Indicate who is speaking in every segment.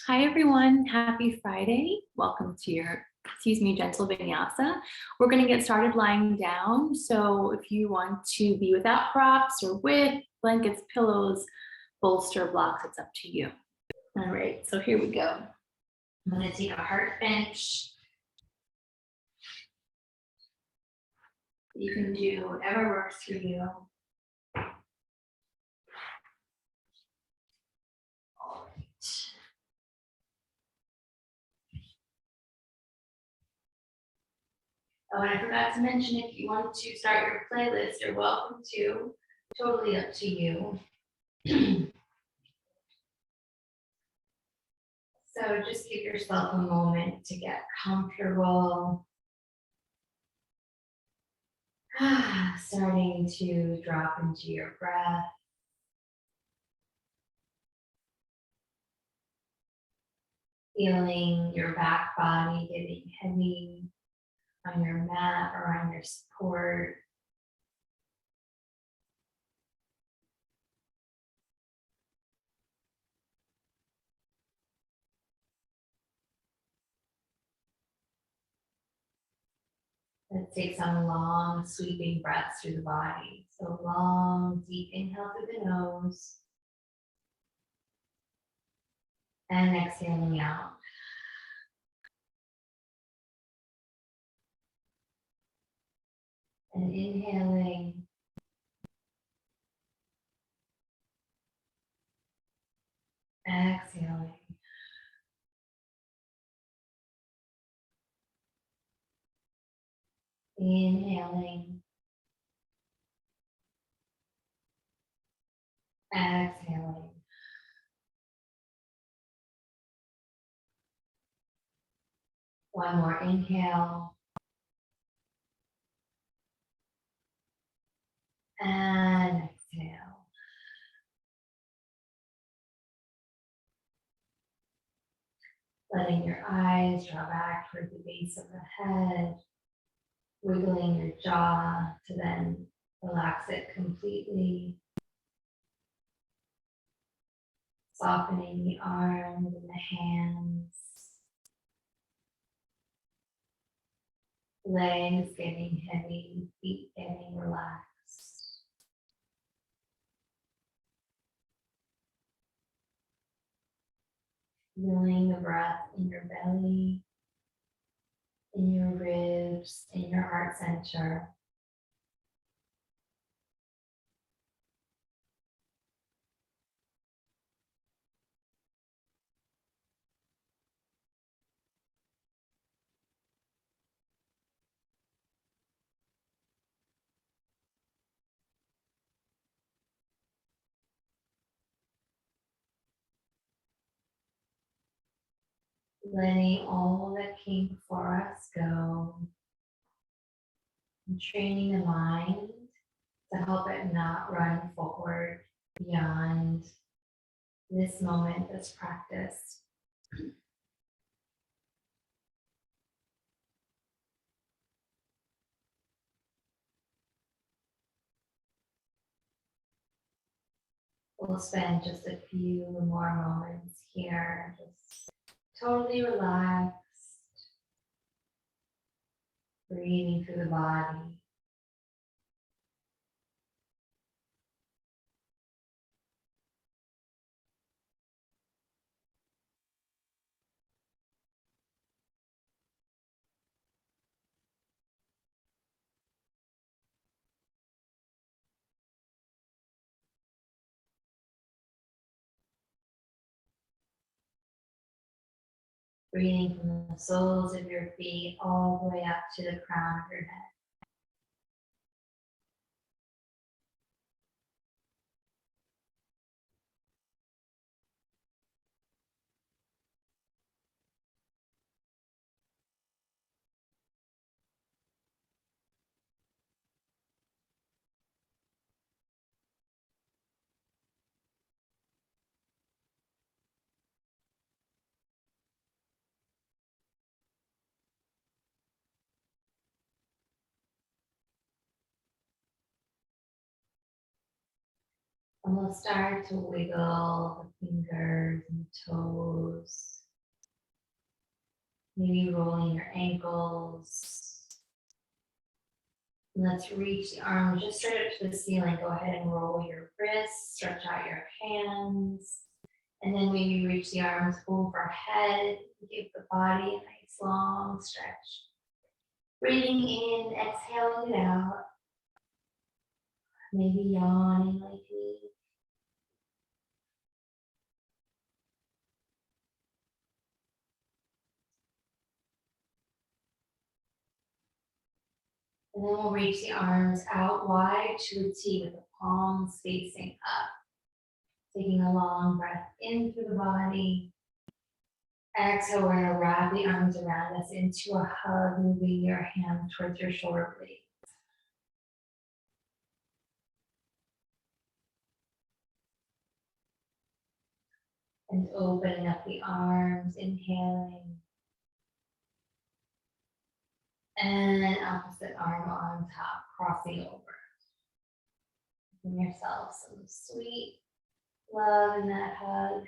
Speaker 1: Hi everyone, happy Friday. Welcome to your, gentle Vinyasa. We're gonna get started lying down. So if you want to be without props or with blankets, pillows, bolster blocks, it's up to you. All right, so here we go. I'm gonna take a heart bench. You can do whatever works for you. All right. Oh, and I forgot to mention, if you want to start your playlist, you're welcome to. Totally up to you. So just give yourself a moment to get comfortable. Starting to drop into your breath. Feeling your back body getting heavy on your mat or on your support. Let's take some long sweeping breaths through the body. So long, deep inhale through the nose. And exhaling out. And inhaling. Exhaling. Inhaling. Exhaling. One more inhale. And exhale. Letting your eyes draw back toward the base of the head. Wiggling your jaw to then relax it completely. Softening the arms and the hands. Legs getting heavy, feet getting relaxed. Feeling the breath in your belly, in your ribs, in your heart center. Letting all that came before us go. And training the mind to help it not run forward beyond this moment, this practice. We'll spend just a few more moments here, just totally relaxed, breathing through the body. Breathing from the soles of your feet all the way up to the crown of your head. And we'll start to wiggle the fingers and toes. Maybe rolling your ankles. Let's reach the arms just straight up to the ceiling. Go ahead and roll your wrists, stretch out your hands. And then maybe reach the arms overhead. Give the body a nice long stretch. Breathing in, exhaling it out. Maybe yawning like me. And then we'll reach the arms out wide to a T with the palms facing up. Taking a long breath in through the body. Exhale, we're going to wrap the arms around us into a hug, moving your hand towards your shoulder blades. And opening up the arms, inhaling. And opposite arm on top, crossing over. Giving yourself some sweet love in that hug.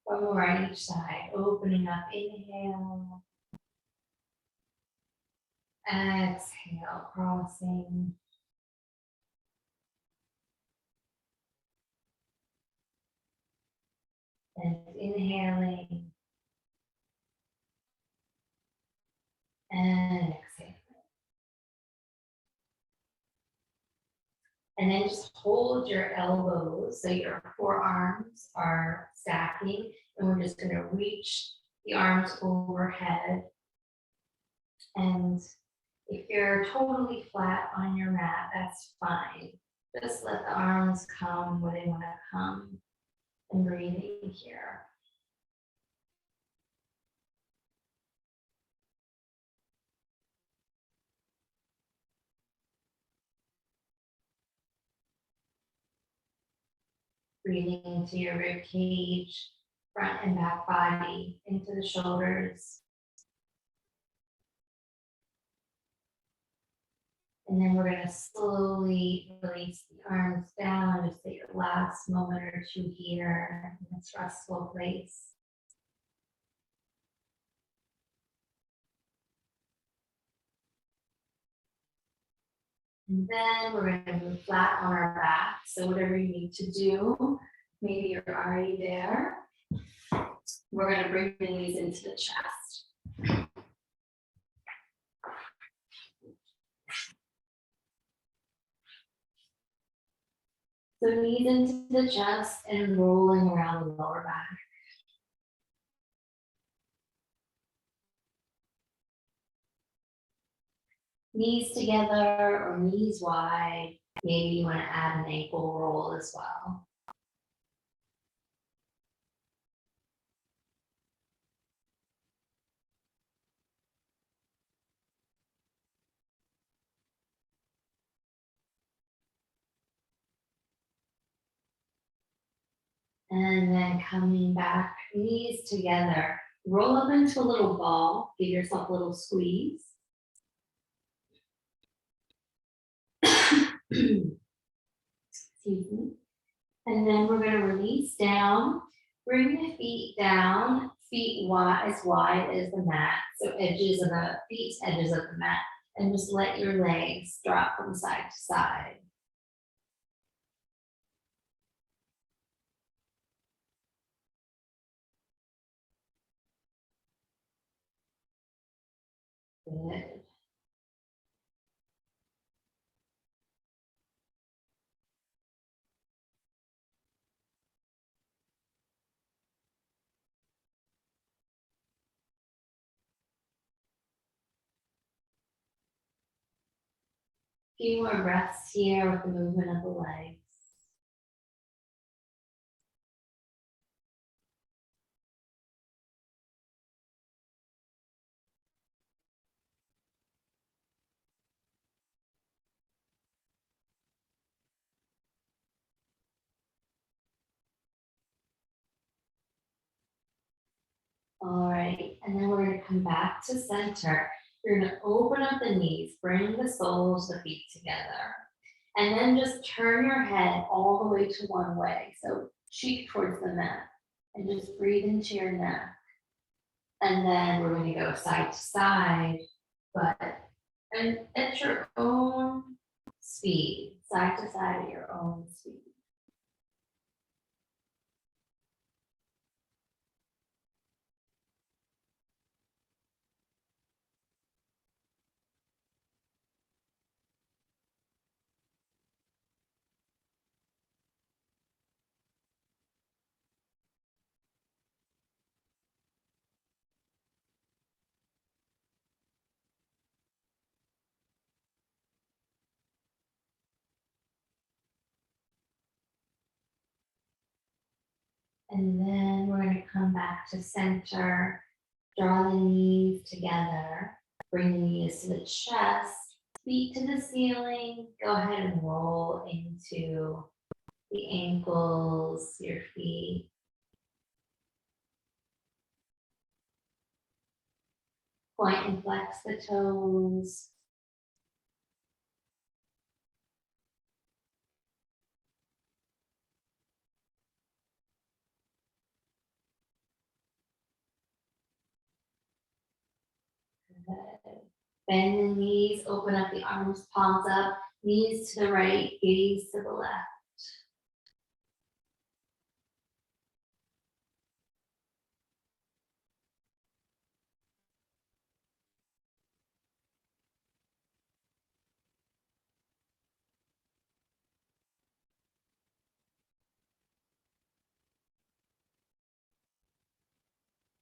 Speaker 1: One more on each side, opening up, inhale. Exhale, crossing. And inhaling. And exhale. And then just hold your elbows so your forearms are stacking. And we're just going to reach the arms overhead. And if you're totally flat on your mat, that's fine. Just let the arms come where they want to come. And breathing here. Breathing into your rib cage, front and back body, into the shoulders. And then we're going to slowly release the arms down, just take your last moment or two here in this restful place. And then we're going to move flat on our back. So whatever you need to do, maybe you're already there. We're going to bring the knees into the chest. So knees into the chest and rolling around the lower back. Knees together or knees wide. Maybe you want to add an ankle roll as well. And then coming back, knees together. Roll up into a little ball. Give yourself a little squeeze. Excuse me. And then we're going to release down. Bring the feet down, feet wide as the mat. So edges of the feet, edges of the mat. And just let your legs drop from side to side. Good. Few more breaths here with the movement of the legs. All right, and then we're going to come back to center. You're going to open up the knees, bring the soles of the feet together. And then just turn your head all the way to one way. So cheek towards the mat and just breathe into your neck. And then we're going to go side to side, but at your own speed, side to side at your own speed. And then we're going to come back to center, draw the knees together, bring the knees to the chest, feet to the ceiling. Go ahead and roll into the ankles, your feet. Point and flex the toes. Good. Bend the knees, open up the arms, palms up, knees to the right, gaze to the left.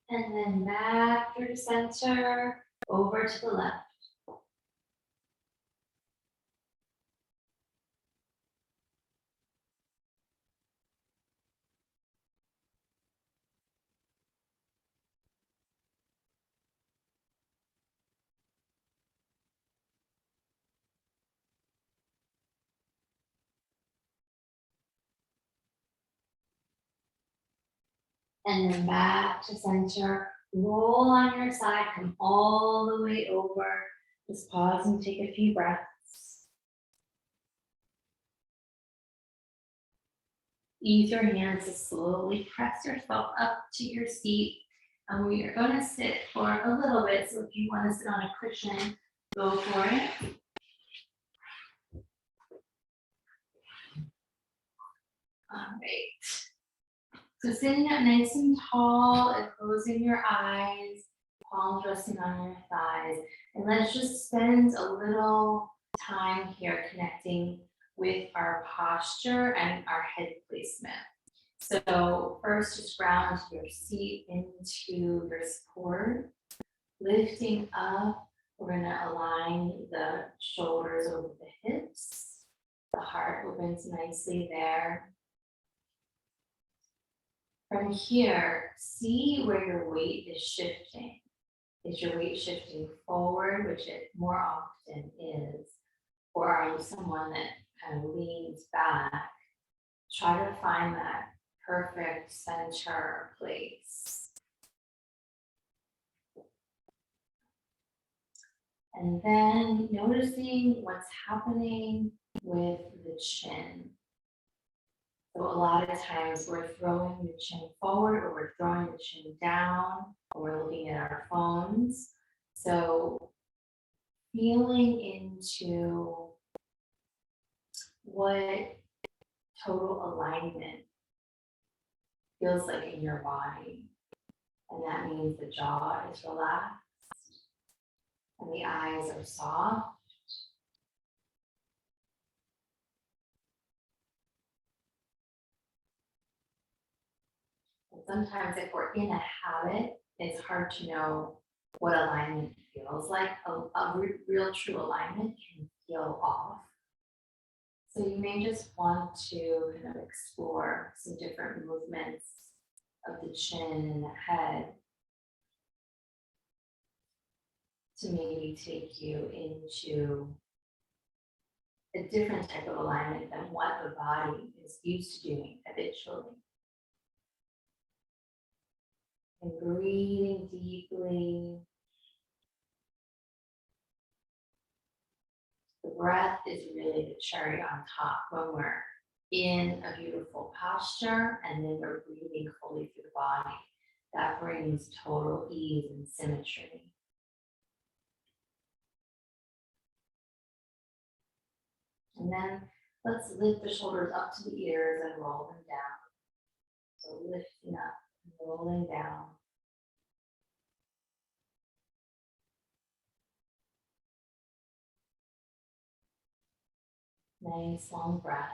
Speaker 1: And then back through center, over to the left. And then back to center. Roll on your side, come all the way over. Just pause and take a few breaths. Use your hands to slowly press yourself up to your seat. And we are going to sit for a little bit. So if you want to sit on a cushion, go for it. All right. So sitting up nice and tall and closing your eyes, palms resting on your thighs. And let's just spend a little time here connecting with our posture and our head placement. So first, just ground your seat into your support. Lifting up, we're going to align the shoulders over the hips. The heart opens nicely there. From here, see where your weight is shifting. Is your weight shifting forward, which it more often is, or are you someone that kind of leans back? Try to find that perfect center place. And then noticing what's happening with the chin. So a lot of times we're throwing the chin forward or we're throwing the chin down or we're looking at our phones. So feeling into what total alignment feels like in your body. And that means the jaw is relaxed and the eyes are soft. And sometimes if we're in a habit, it's hard to know what alignment feels like. A real true alignment can feel off. So you may just want to kind of explore some different movements of the chin and the head to maybe take you into a different type of alignment than what the body is used to doing habitually. And breathing deeply. The breath is really the cherry on top when we're in a beautiful posture and then we're breathing fully through the body. That brings total ease and symmetry. And then let's lift the shoulders up to the ears and roll them down. So lifting up and rolling down. Nice long breath.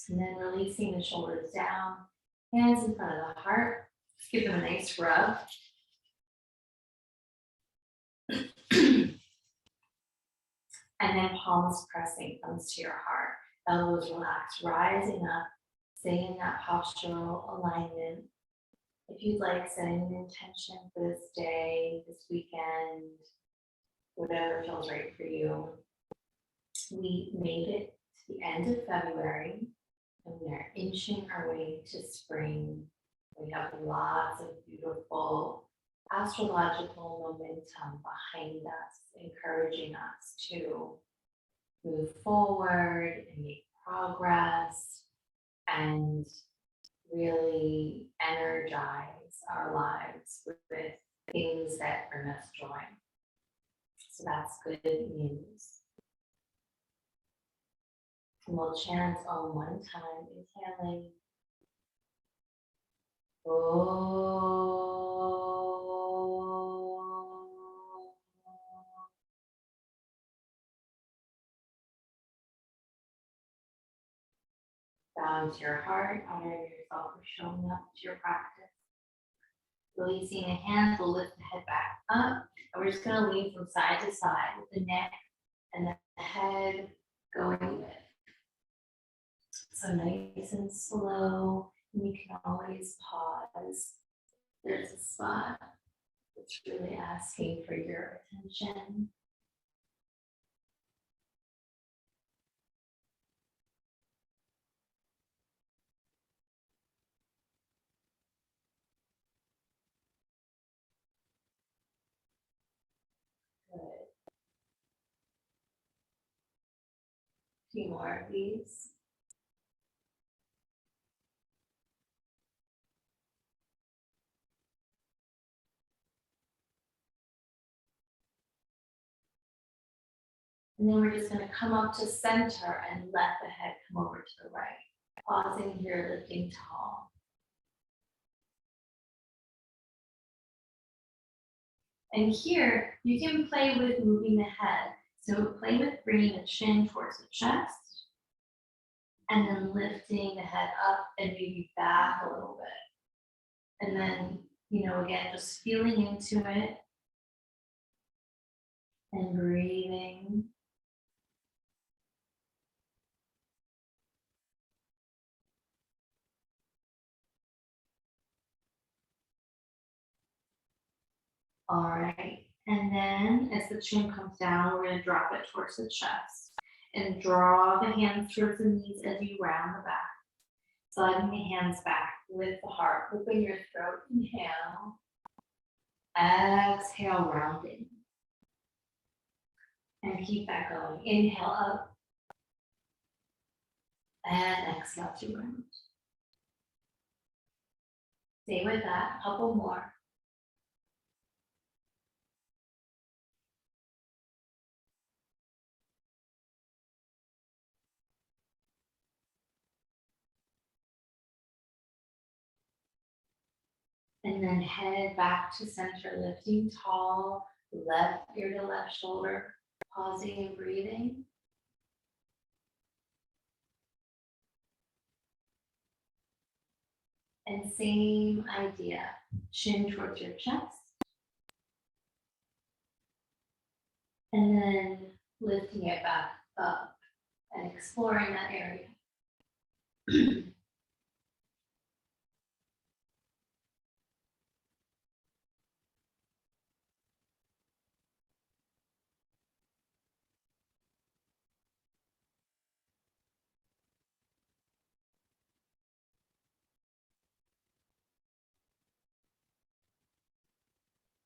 Speaker 1: And then releasing the shoulders down, hands in front of the heart. Just give them a nice rub. And then palms pressing, thumbs to your heart. Elbows relaxed, rising up, staying in that postural alignment. If you'd like, setting an intention for this day, this weekend, whatever feels right for you. We made it to the end of February and we are inching our way to spring. We have lots of beautiful astrological momentum behind us, encouraging us to move forward and make progress and really energize our lives with things that bring us joy. So that's good news. And we'll chant Om one time, inhaling. Bow to your heart, honoring yourself for showing up to your practice. Releasing the hands, we'll lift the head back up. And we're just going to lean from side to side with the neck and the head going with. So nice and slow. And you can always pause. There's a spot that's really asking for your attention. Good. A few more of these. And then we're just going to come up to center and let the head come over to the right. Pausing here, lifting tall. And here, you can play with moving the head. So play with bringing the chin towards the chest. And then lifting the head up and maybe back a little bit. And then, again, just feeling into it. And breathing. All right, and then as the chin comes down, we're going to drop it towards the chest and draw the hands towards the knees as you round the back. Sliding the hands back with the heart. Open your throat, inhale. Exhale, rounding. And keep that going. Inhale up. And exhale to round. Stay with that, a couple more. And then head back to center, lifting tall, left ear to left shoulder, pausing and breathing. And same idea, chin towards your chest. And then lifting it back up and exploring that area.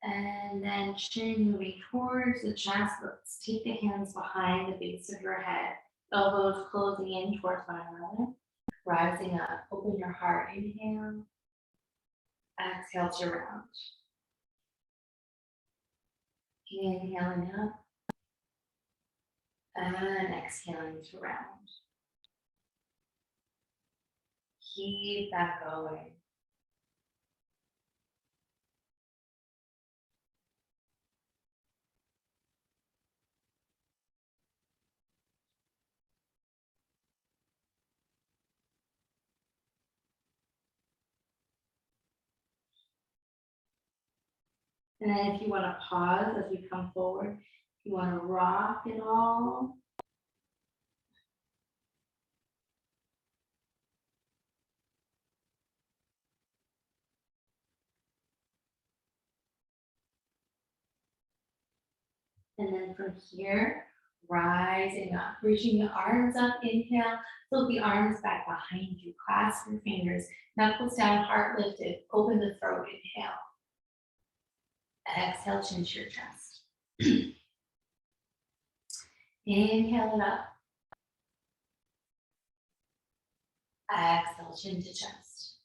Speaker 1: And then chin moving towards the chest. Let's take the hands behind the base of your head. Elbows closing in towards one another. Rising up. Open your heart. Inhale. Exhale to round. Inhaling up. And exhaling to round. Keep that going. And then if you want to pause as we come forward, if you want to rock it all. And then from here, rising up, reaching the arms up, inhale, float the arms back behind you, clasp your fingers, knuckles down, heart lifted, open the throat, inhale. Exhale, chin to your chest. Inhale it up. Exhale, chin to chest.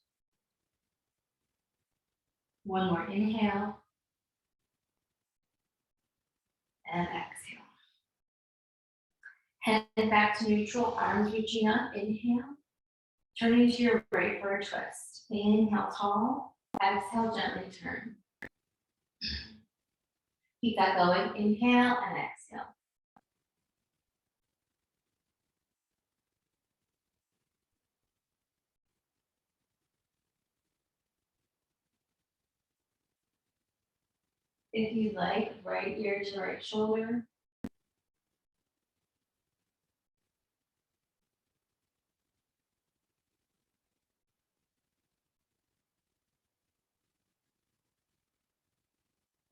Speaker 1: One more inhale. And exhale. Head back to neutral, arms reaching up, inhale. Turning to your right for a twist. Inhale tall, exhale gently turn. Keep that going, inhale and exhale. If you'd like, right ear to right shoulder.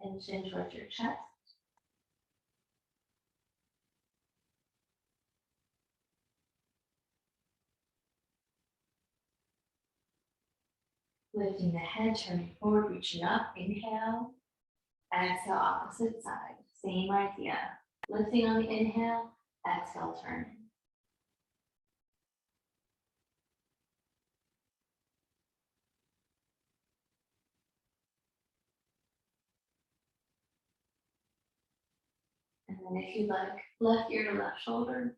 Speaker 1: And chin towards your chest. Lifting the head, turning forward, reaching up, inhale. Exhale, opposite side, same idea. Lifting on the inhale, exhale, turning. And then if you'd like, left ear to left shoulder.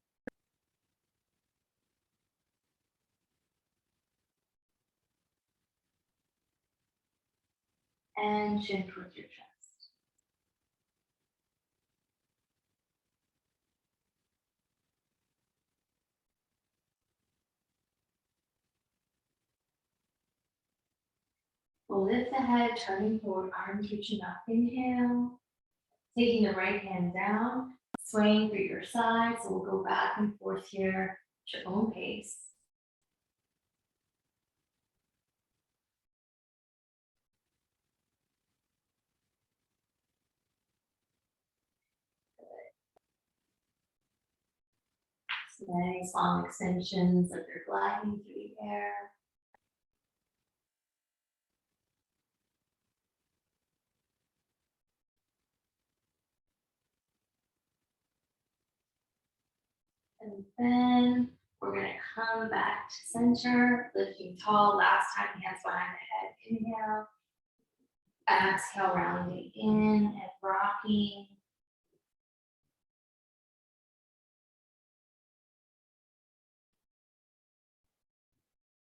Speaker 1: And chin towards your chest. We'll lift the head, turning forward, arms reaching up, inhale. Taking the right hand down, swaying through your side. So we'll go back and forth here at your own pace. So nice long extensions as you're gliding through the air. And then we're going to come back to center, lifting tall. Last time, hands behind the head. Inhale. Exhale, rounding in and rocking.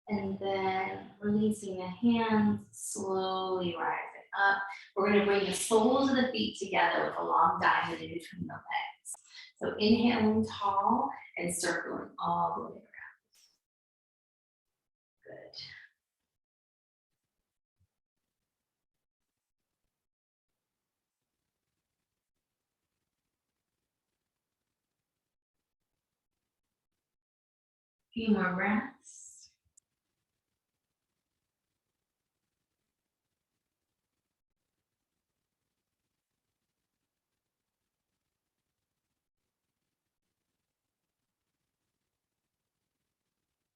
Speaker 1: And then releasing the hands, slowly rising up. We're going to bring the soles of the feet together with a long diamond in between the legs. So inhaling tall and circling all the way around. Good. Few more breaths.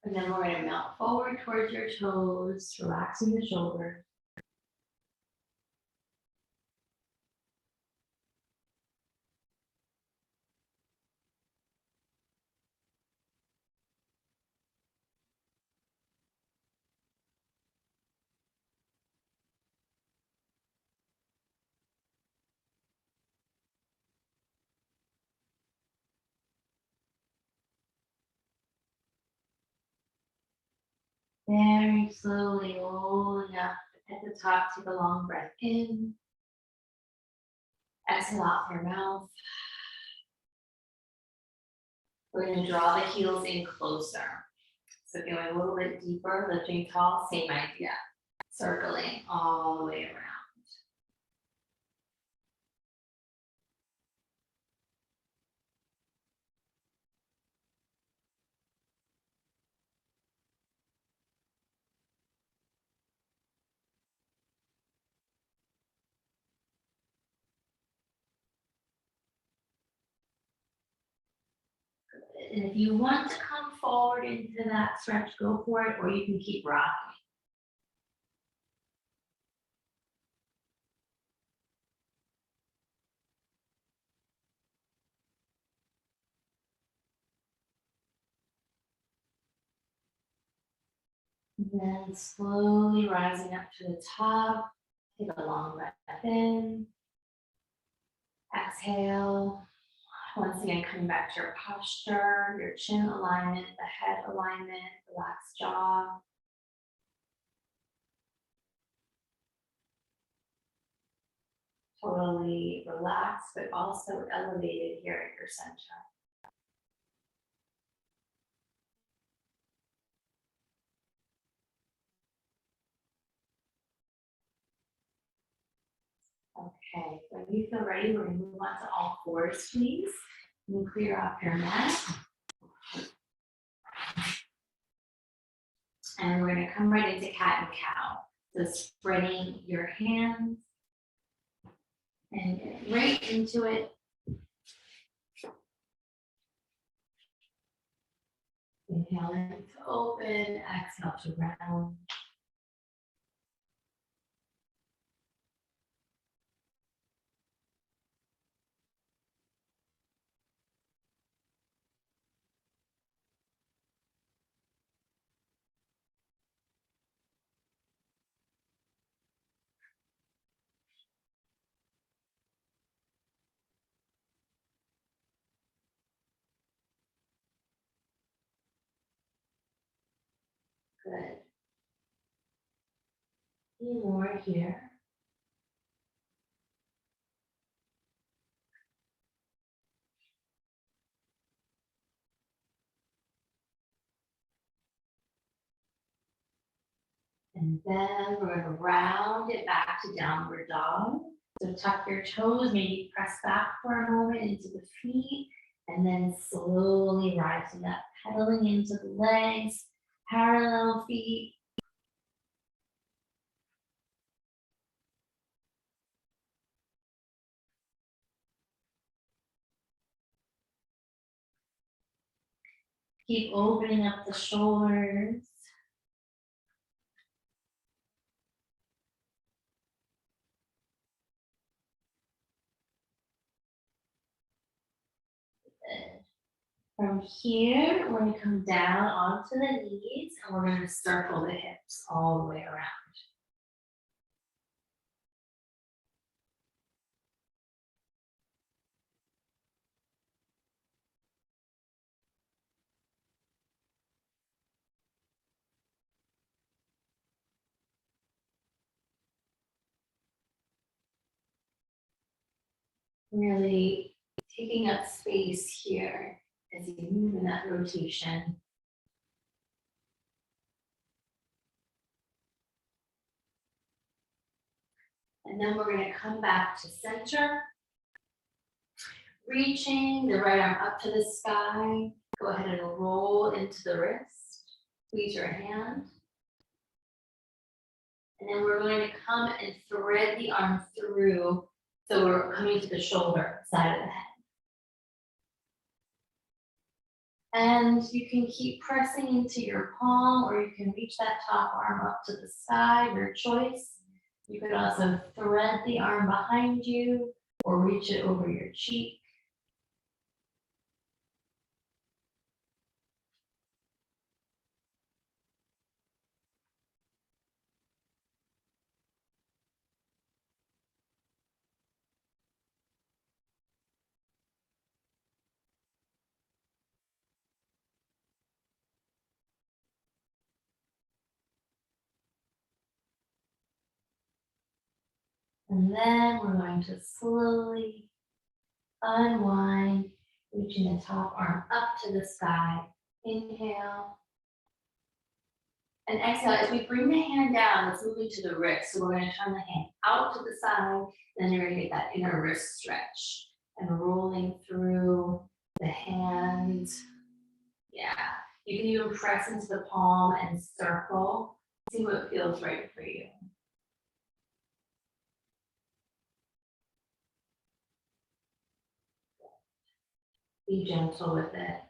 Speaker 1: And then we're going to melt forward towards your toes, relaxing the shoulders. Very slowly rolling up at the top. Take a long breath in. Exhale out through your mouth. We're going to draw the heels in closer. So going a little bit deeper, lifting tall, same idea. Circling all the way around. And if you want to come forward into that stretch, go for it, or you can keep rocking. And then slowly rising up to the top. Take a long breath in. Exhale. Once again, coming back to your posture, your chin alignment, the head alignment, relaxed jaw. Totally relaxed, but also elevated here at your center. Okay, when you feel ready, we're going to move on to all fours, please. You can clear off your mat. And we're going to come right into cat and cow. So spreading your hands and get right into it. Inhale in to open, exhale to round. Good. Few more here. And then we're going to round it back to downward dog. So tuck your toes, maybe press back for a moment into the feet, and then slowly rising up, pedaling into the legs, parallel feet. Keep opening up the shoulders. From here, we're going to come down onto the knees and we're going to circle the hips all the way around. Really taking up space here as you move in that rotation. And then we're going to come back to center. Reaching the right arm up to the sky. Go ahead and roll into the wrist. Squeeze your hand. And then we're going to come and thread the arm through. So we're coming to the shoulder side of the head. And you can keep pressing into your palm, or you can reach that top arm up to the sky, your choice. You could also thread the arm behind you or reach it over your cheek. And then we're going to slowly unwind, reaching the top arm up to the sky. Inhale. And exhale, as we bring the hand down, let's move into the wrist. So we're going to turn the hand out to the side, then you're going to get that inner wrist stretch. And rolling through the hand. Yeah, you can even press into the palm and circle. See what feels right for you. Be gentle with it.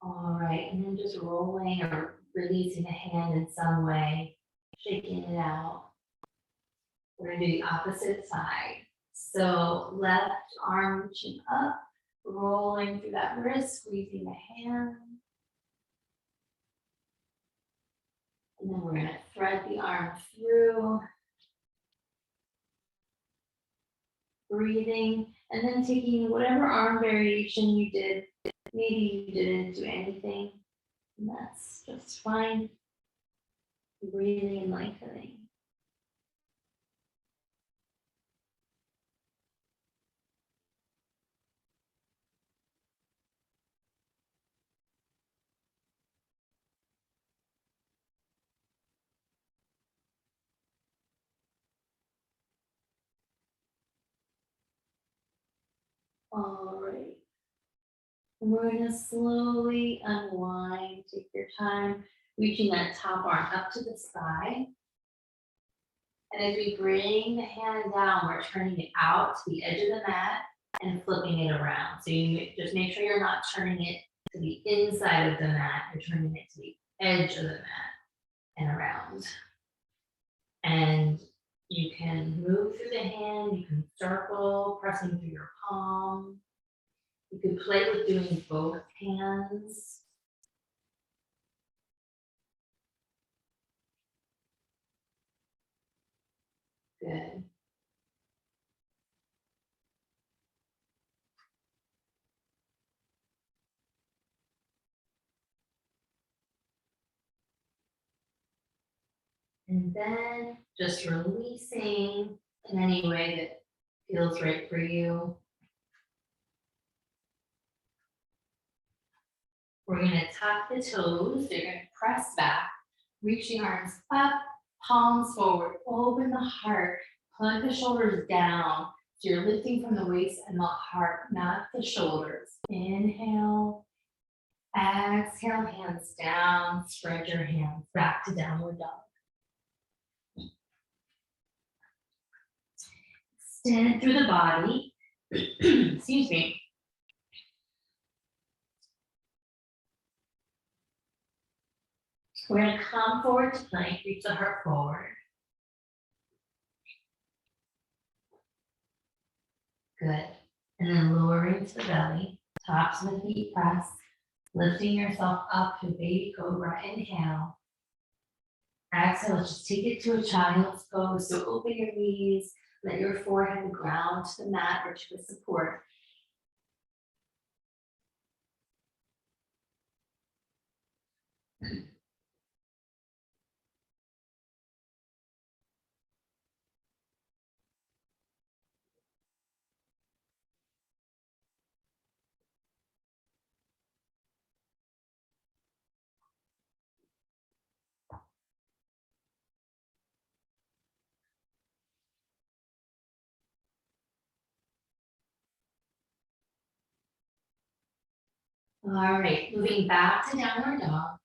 Speaker 1: All right, and then just rolling or releasing the hand in some way, shaking it out. We're going to do the opposite side. So left arm reaching up, rolling through that wrist, squeezing the hand. And then we're going to thread the arm through. Breathing, and then taking whatever arm variation you did. Maybe you didn't do anything, and that's just fine. Breathing and lengthening. All right. And we're going to slowly unwind. Take your time, reaching that top arm up to the sky. And as we bring the hand down, we're turning it out to the edge of the mat and flipping it around. So you just make sure you're not turning it to the inside of the mat, you're turning it to the edge of the mat and around. And you can move through the hand, you can circle, pressing through your palm. You can play with doing both hands. Good. And then just releasing in any way that feels right for you. We're going to tuck the toes. You're going to press back, reaching arms up, palms forward, open the heart, plug the shoulders down. So you're lifting from the waist and the heart, not the shoulders. Inhale. Exhale, hands down, spread your hands back to downward dog. Extend through the body. Excuse me. We're going to come forward to plank, reach the heart forward. Good. And then lowering to the belly, tops of the feet press, lifting yourself up to baby cobra. Inhale. Exhale, just take it to a child's pose. So open your knees, let your forehead ground to the mat or to the support. All right, moving back to downward dog.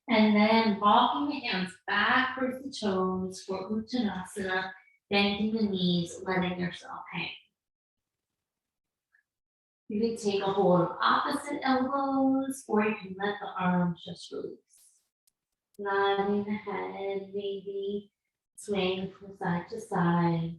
Speaker 1: And then walking the hands backwards the toes for Uttanasana, bending the knees, letting yourself hang. You can take a hold of opposite elbows, or you can let the arms just release. Nodding the head, maybe swaying from side to side.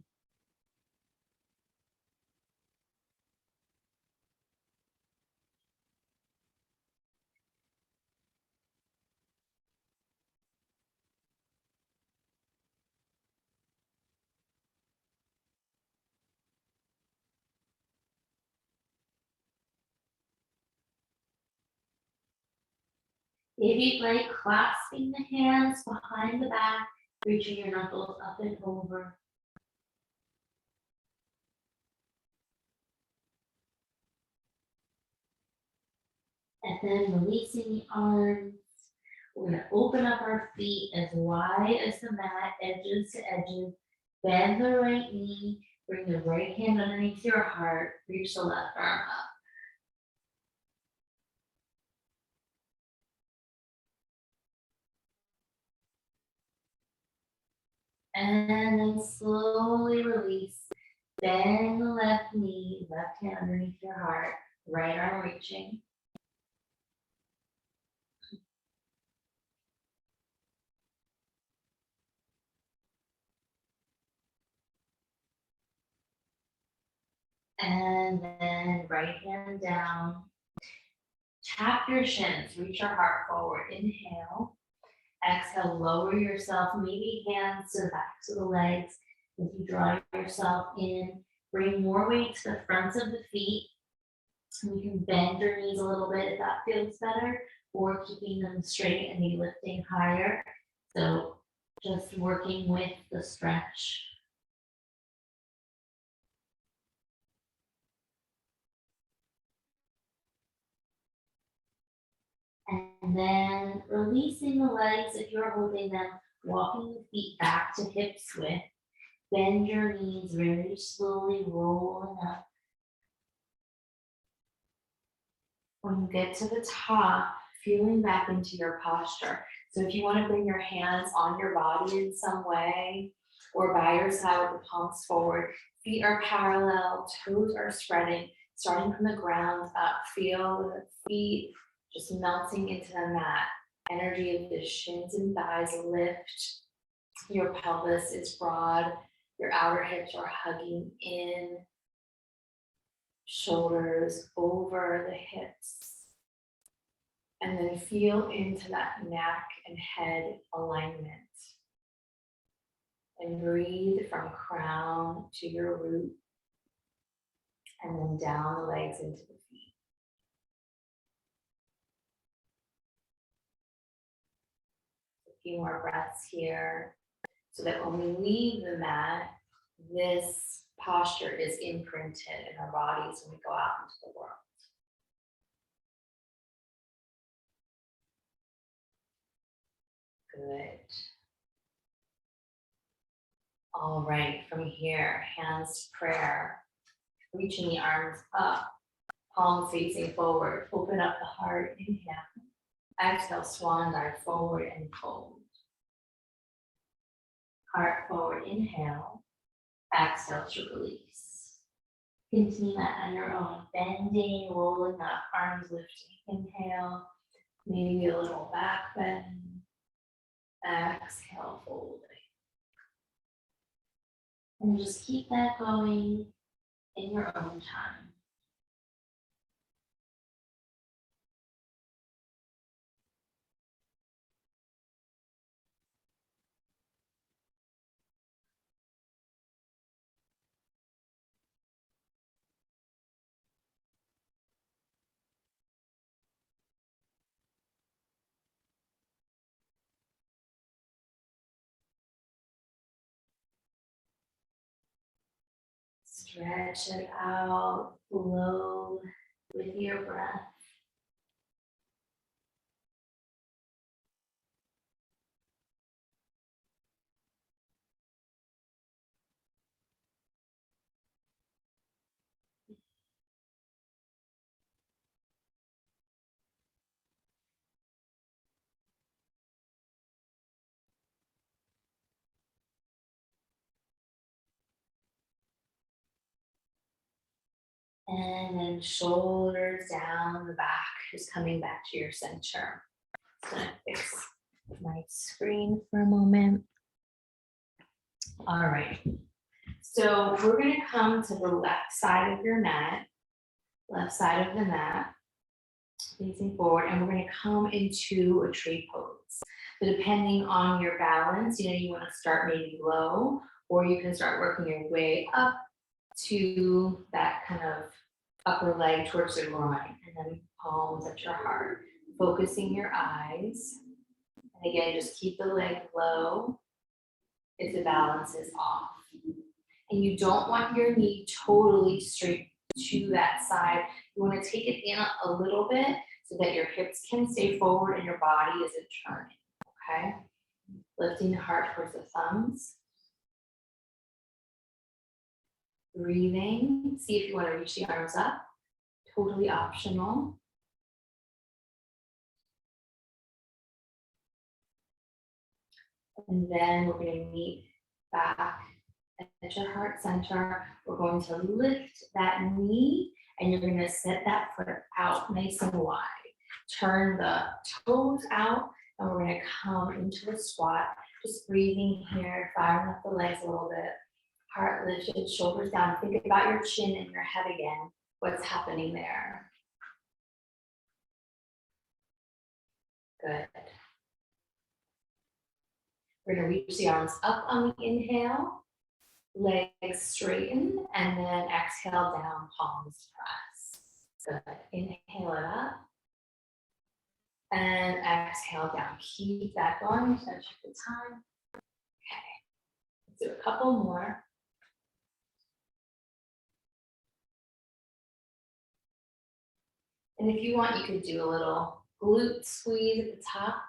Speaker 2: If you'd like, clasping the hands behind the back, reaching your knuckles up and over. And then releasing the arms. We're going to open up our feet as wide as the mat, edges to edges. Bend the right knee. Bring the right hand underneath your heart. Reach the left arm up. And then slowly release. Bend the left knee, left hand underneath your heart, right arm reaching. And then right hand down. Tap your shins, reach your heart forward. Inhale. Exhale, lower yourself, maybe hands to the backs of the legs. As you draw yourself in, bring more weight to the fronts of the feet. And you can bend your knees a little bit if that feels better, or keeping them straight and maybe lifting higher. So just working with the stretch. And then releasing the legs if you're holding them, walking the feet back to hips width. Bend your knees very slowly, rolling up. When you get to the top, feeling back into your posture. So if you want to bring your hands on your body in some way, or by your side with the palms forward, feet are parallel, toes are spreading, starting from the ground up. Feel the feet just melting into the mat. Energy of the shins and thighs lift. Your pelvis is broad. Your outer hips are hugging in. Shoulders over the hips. And then feel into that neck and head alignment. And breathe from crown to your root. And then down the legs into the feet. A few more breaths here, so that when we leave the mat, this posture is imprinted in our bodies when we go out into the world. Good. All right, from here, hands to prayer, reaching the arms up, palms facing forward, open up the heart, inhale. Exhale, swan dive forward and fold. Heart forward, inhale. Exhale to release. Continue that on your own, bending, rolling up, arms lifting. Inhale, maybe a little back bend. Exhale, folding. And just keep that going in your own time. Stretch it out, flow with your breath. And then shoulders down the back, just coming back to your center. Just gonna fix my screen for a moment. All right, so we're gonna come to the left side of your mat, left side of the mat, facing forward, and we're gonna come into a tree pose. So depending on your balance, you wanna start maybe low, or you can start working your way up to that kind of upper leg towards the groin, and then palms at your heart.
Speaker 1: focusing your eyes. And again, just keep the leg low if the balance is off. And you don't want your knee totally straight to that side. You want to take it in a little bit so that your hips can stay forward and your body isn't turning, okay? Lifting the heart towards the thumbs. Breathing. See if you want to reach the arms up. Totally optional. And then we're going to meet back at your heart center. We're going to lift that knee and you're going to set that foot out nice and wide. Turn the toes out and we're going to come into a squat. Just breathing here, firing up the legs a little bit. Heart lifted, shoulders down. Think about your chin and your head again. What's happening there? Good. We're going to reach the arms up on the inhale. Legs straighten and then exhale down, palms press. Good. Inhale it up and exhale down. Keep that going. Just gonna check the time. Okay. Let's do a couple more. And if you want, you could do a little glute squeeze at the top.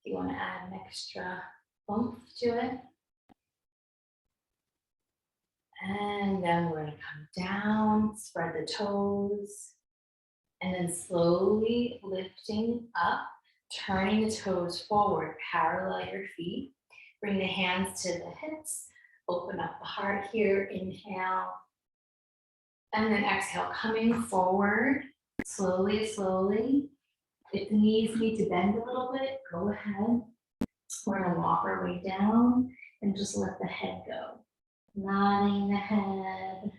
Speaker 1: If you want to add an extra oomph to it. And then we're going to come down, spread the toes, and then slowly lifting up, turning the toes forward, parallel your feet. Bring the hands to the hips, open up the heart here, inhale, and then exhale, coming forward, slowly, slowly. If the knees need to bend a little bit, go ahead. We're going to walk our way down and just let the head go. Nodding the head.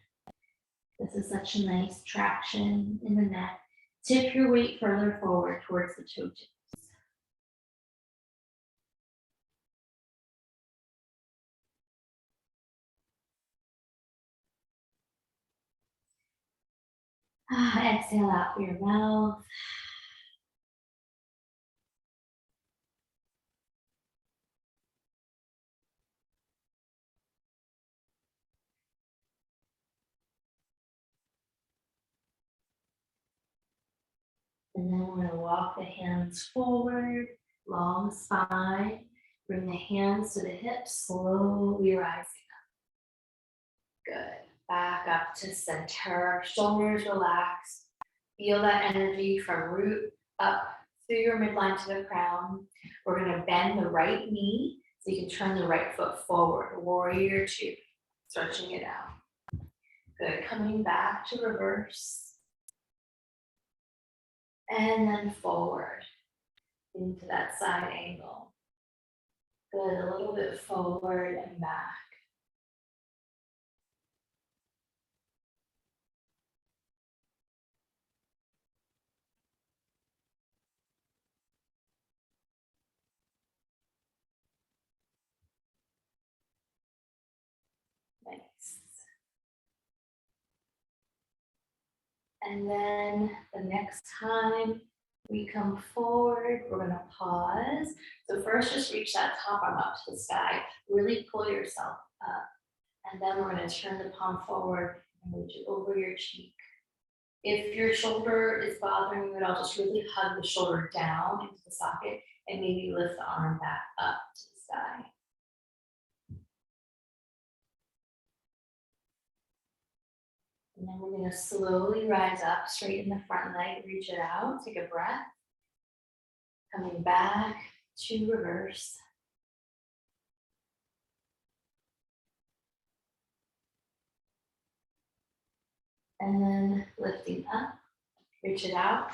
Speaker 1: This is such a nice traction in the neck. Tip your weight further forward towards the toe tips. Exhale out through your mouth. And then we're going to walk the hands forward, long spine. Bring the hands to the hips, slowly rising up. Good. Back up to center, shoulders relaxed. Feel that energy from root up through your midline to the crown. We're going to bend the right knee so you can turn the right foot forward. Warrior two, stretching it out. Good. Coming back to reverse. And then forward into that side angle. Good, a little bit forward and back. Nice. And then the next time we come forward, we're going to pause. So first, just reach that top arm up to the sky. Really pull yourself up. And then we're going to turn the palm forward and reach it over your cheek. If your shoulder is bothering you at all, just really hug the shoulder down into the socket and maybe lift the arm back up to the sky. And then we're going to slowly rise up, straighten the front leg, reach it out, take a breath. Coming back to reverse. And then lifting up, reach it out,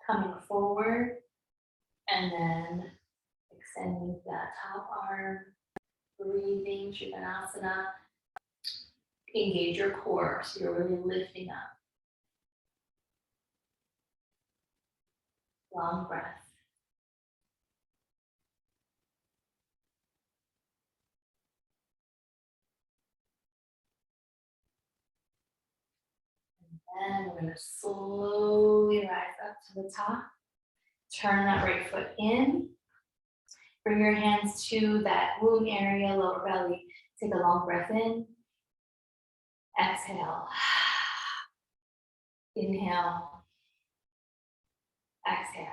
Speaker 1: coming forward, and then extending that top arm, breathing, Trikonasana. Engage your core, so you're really lifting up. Long breath. And then we're going to slowly rise up to the top.
Speaker 2: Turn that right foot in. Bring your hands to that womb area, lower belly. Take a long breath in. Exhale. Inhale. Exhale.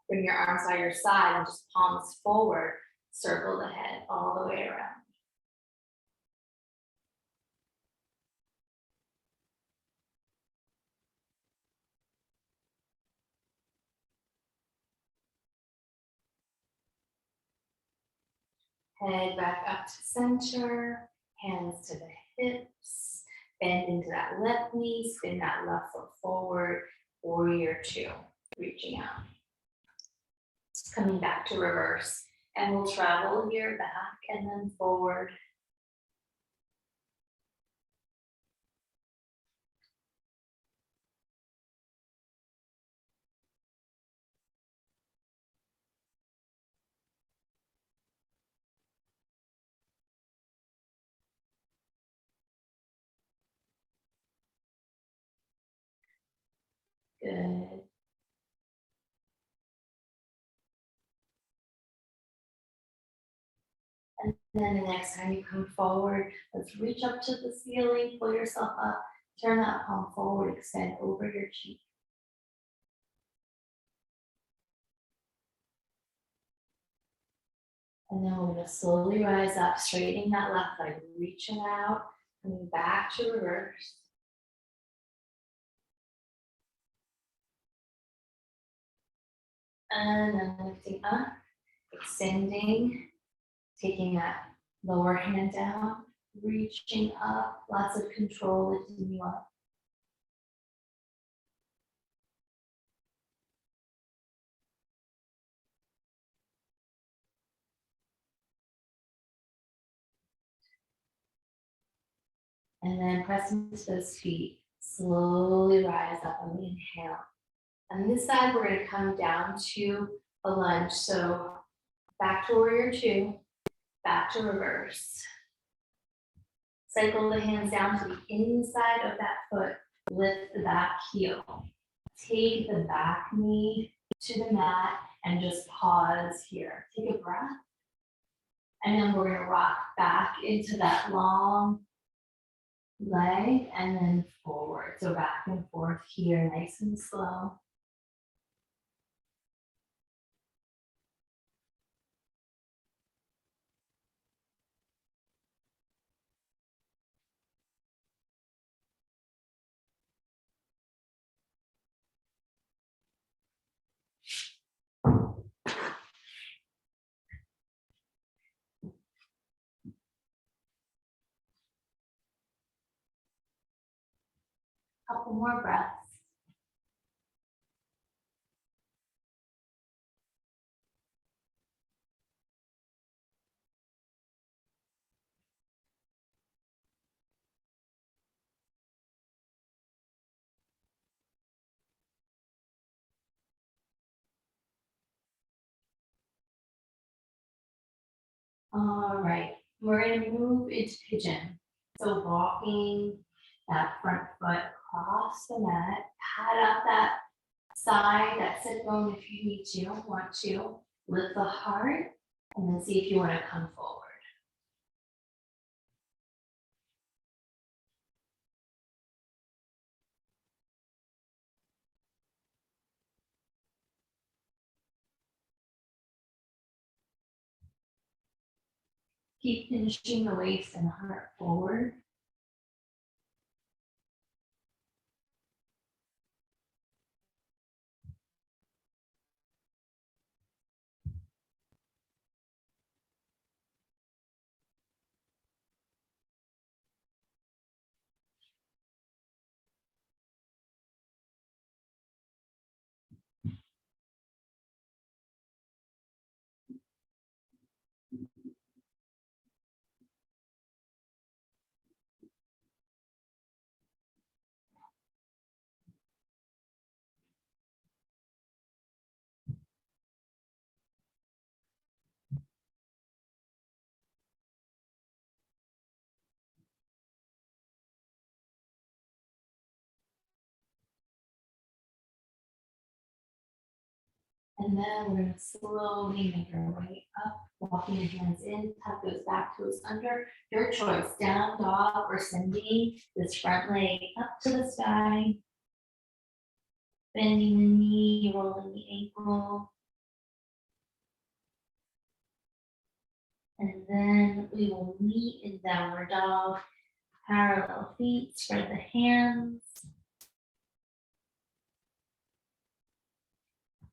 Speaker 2: Bring your arms by your side and just palms forward. Circle the head all the way around. Head back up to center, hands to the hips, bend into that left knee, spin that left foot forward, warrior two, reaching out. Coming back to reverse, and we'll travel here back and then forward. Good. And then the next time you come forward, let's reach up to the ceiling, pull yourself up, turn that palm forward, extend over your cheek. And then we're gonna slowly rise up, straightening that left leg, reaching out, coming back to reverse. And then lifting up, extending, taking that lower hand down, reaching up, lots of control lifting you up. And then press into those feet, slowly rise up and inhale. On this side, we're gonna come down to a lunge. So back to warrior two, back to reverse. Cycle the hands down to the inside of that foot, lift the back heel. Take the back knee to the mat and just pause here. Take a breath. And then we're gonna rock back into that long leg and then forward. So back and forth here, nice and slow. Couple more breaths. All right, we're gonna move into pigeon. So walking that front foot across the mat, pat out that side, that sit bone if you need to, want to. Lift the heart, and then see if you wanna come forward. Keep pinching the waist and heart forward. And then we're gonna slowly make our way up, walking your hands in, tuck those back toes under. Your choice, down dog or sending this front leg up to the sky. Bending the knee, rolling the ankle. And then we will meet in downward dog. Parallel feet, spread the hands.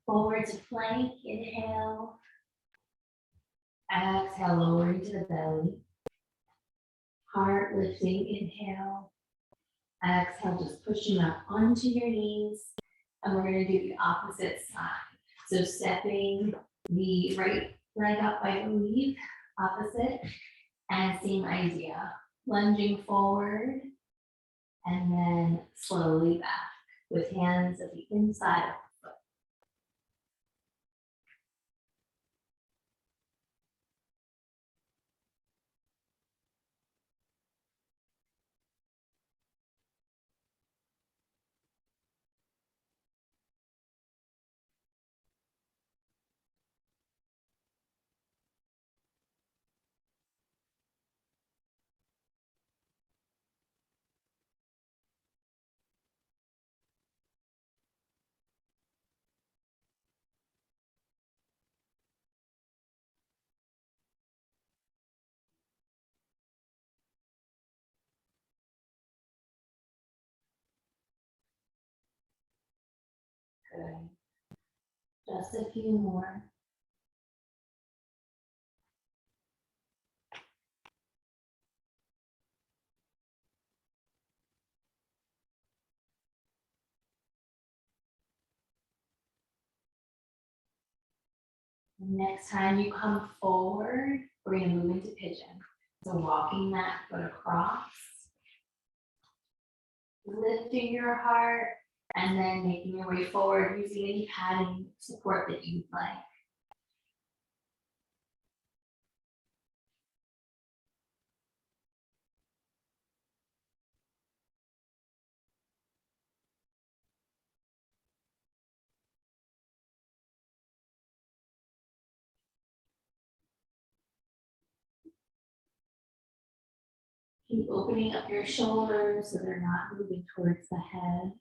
Speaker 2: Forward to plank, inhale. Exhale, lower into the belly. Heart lifting, inhale. Exhale, just pushing up onto your knees. And we're gonna do the opposite side. So stepping the right leg up, I believe, opposite. And same idea, lunging forward and then slowly back with hands at the inside of the foot. Good. Just a few more. Next time you come forward, we're gonna move into pigeon. So walking that foot across, lifting your heart, and then making your way forward using any padding support that you'd like. Keep opening up your shoulders so they're not moving towards the head.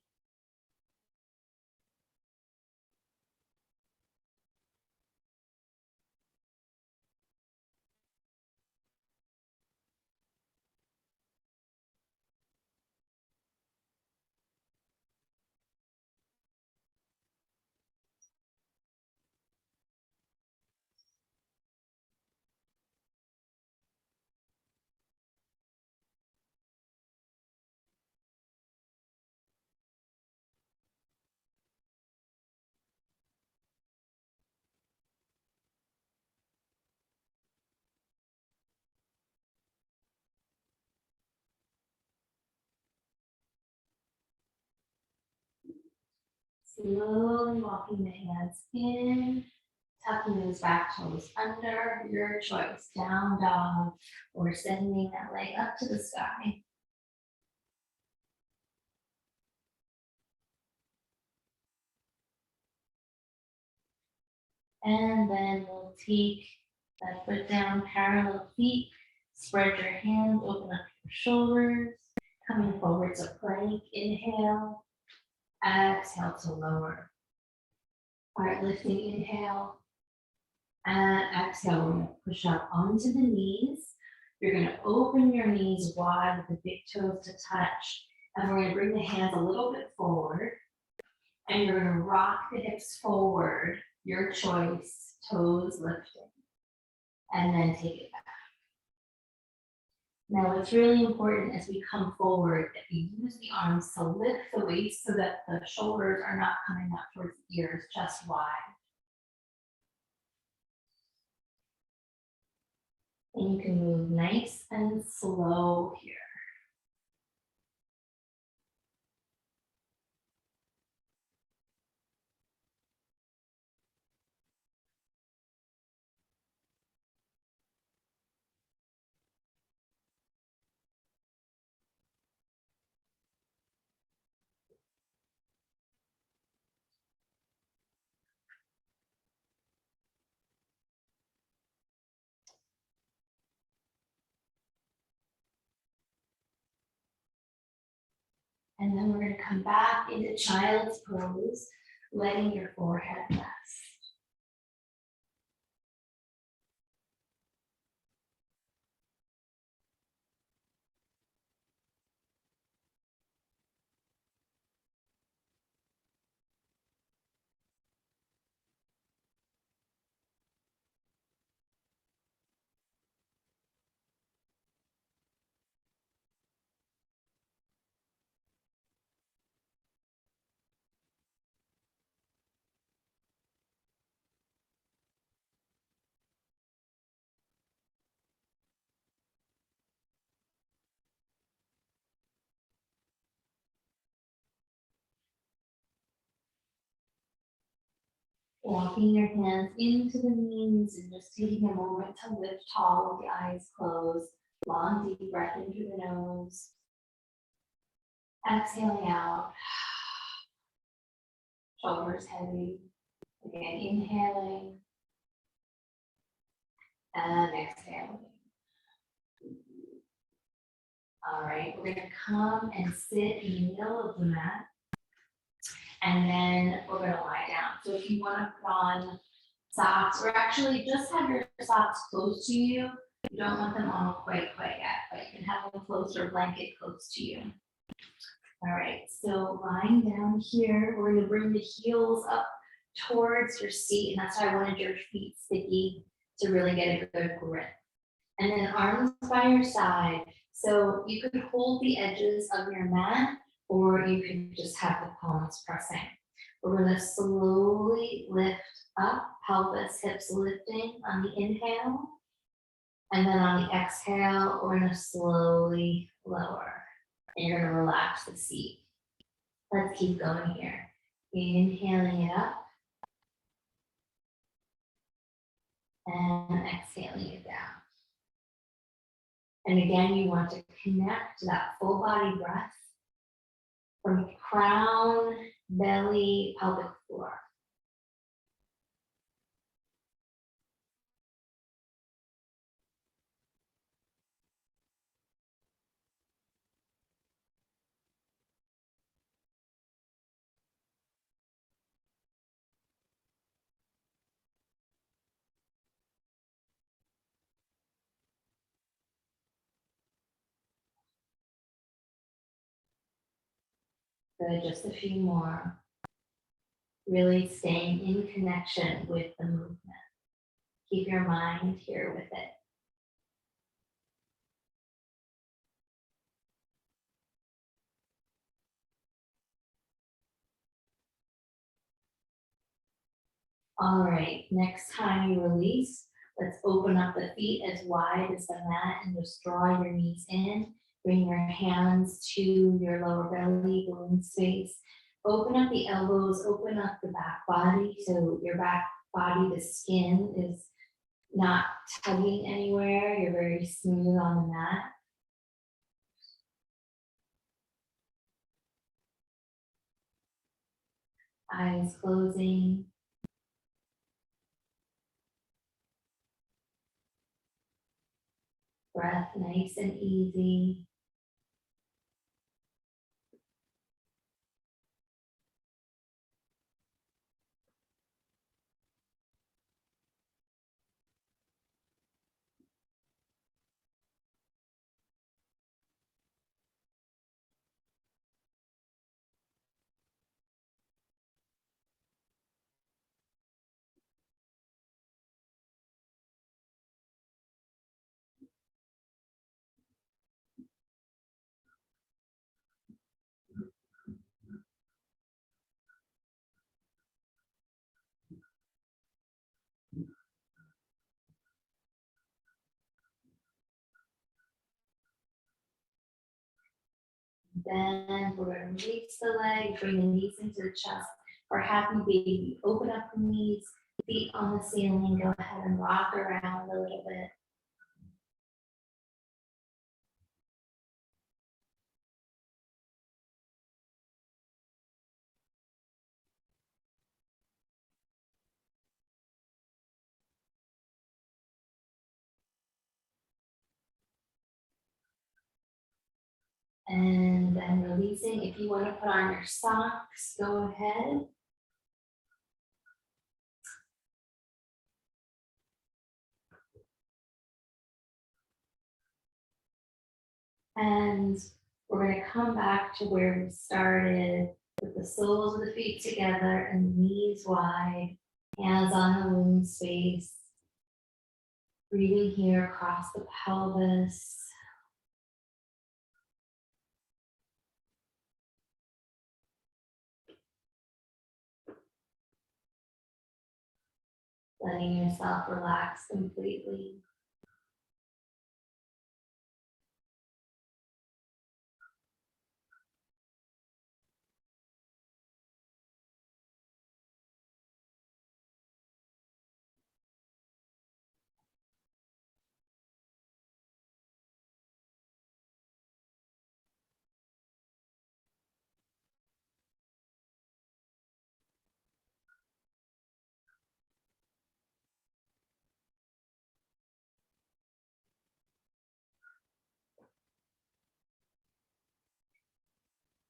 Speaker 2: Slowly walking the hands in, tucking those back toes under, your choice, down dog, or sending that leg up to the sky. And then we'll take that foot down, parallel feet, spread your hands, open up your shoulders, coming forward to plank, inhale, exhale to lower. Heart lifting, inhale, and exhale, we're gonna push up onto the knees. You're gonna open your knees wide with the big toes to touch, and we're gonna bring the hands a little bit forward, and you're gonna rock the hips forward, your choice, toes lifting, and then take it back. Now, it's really important as we come forward that we use the arms to lift the waist so that the shoulders are not coming up towards the ears, just wide. And you can move nice and slow here. And then we're gonna come back into child's pose, letting your forehead rest. Walking your hands into the knees and just taking a moment to lift tall with the eyes closed. Long, deep breath in through the nose. Exhaling out. Shoulders heavy. Again, inhaling and exhaling. All right, we're gonna come and sit in the middle of the mat. And then we're gonna lie down. So if you wanna put on socks, or actually just have your socks close to you, you don't want them on quite yet, but you can have them close or blanket close to you. All right, so lying down here, we're gonna bring the heels up towards your seat, and that's why I wanted your feet sticky to really get a good grip. And then arms by your side. So you could hold the edges of your mat, or you could just have the palms pressing. We're gonna slowly lift up, pelvis, hips lifting on the inhale. And then on the exhale, we're gonna slowly lower. And you're gonna relax the seat. Let's keep going here. Inhaling it up. And exhaling it down. And again, you want to connect to that full body breath from crown, belly, pelvic floor. Good, just a few more. Really staying in connection with the movement. Keep your mind here with it. All right, next time you release, let's open up the feet as wide as the mat and just draw your knees in. Bring your hands to your lower belly, balloon space. Open up the elbows, open up the back body. So your back body, the skin is not tugging anywhere. You're very smooth on the mat. Eyes closing. Breath nice and easy. Then we're going to release the leg, bring the knees into the chest. For happy baby, open up the knees, feet on the ceiling, go ahead and rock around a little bit. And then releasing. If you want to put on your socks, go ahead. And we're going to come back to where we started with the soles of the feet together and knees wide, hands on the womb space. Breathing here across the pelvis. Letting yourself relax completely.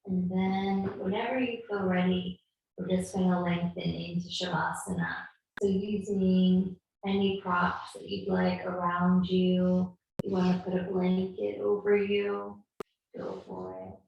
Speaker 2: And then whenever you feel ready, we're just going to lengthen into Shavasana. So using any props that you'd like around you, you want to put a blanket over you, go for it.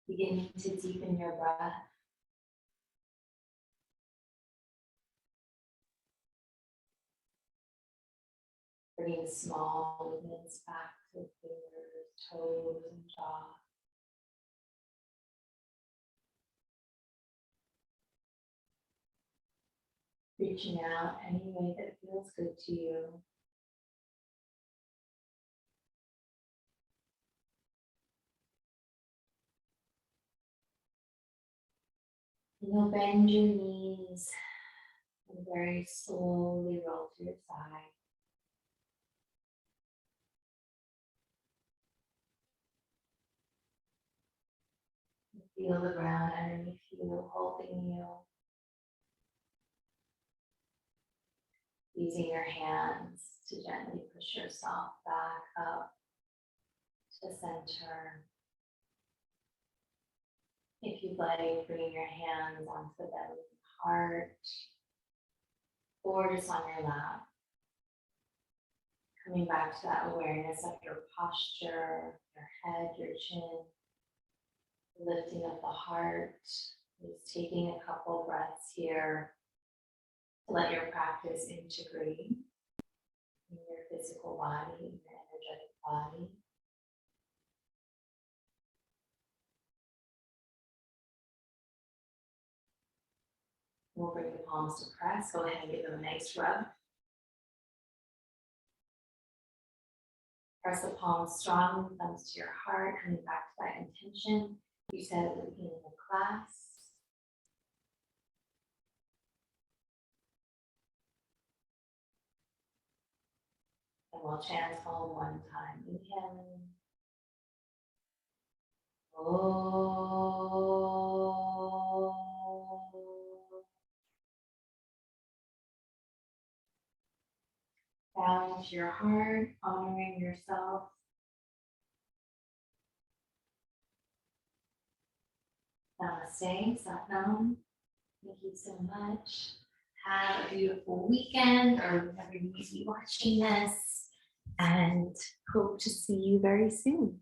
Speaker 2: Beginning to deepen your breath. Bringing small movements back to fingers, toes, and jaw. Reaching out any way that feels good to you. And you'll bend your knees and very slowly roll to your side. Feel the ground underneath you, holding you. Using your hands to gently push yourself back up to center. If you'd like, bring your hands onto the belly and heart, or just on your lap. Coming back to that awareness of your posture, your head, your chin, lifting up the heart. Just taking a couple breaths here to let your practice integrate in your physical body, in your energetic body. We'll bring the palms to press. Go ahead and give them a nice rub. Press the palms strong, thumbs to your heart, coming back to that intention you said at the beginning of class. And we'll chant all one time. Inhale. Oh. Down to your heart, honoring yourself. Namaste, Satnam. Thank you so much. Have a beautiful weekend or whenever you may be watching this, and hope to see you very soon.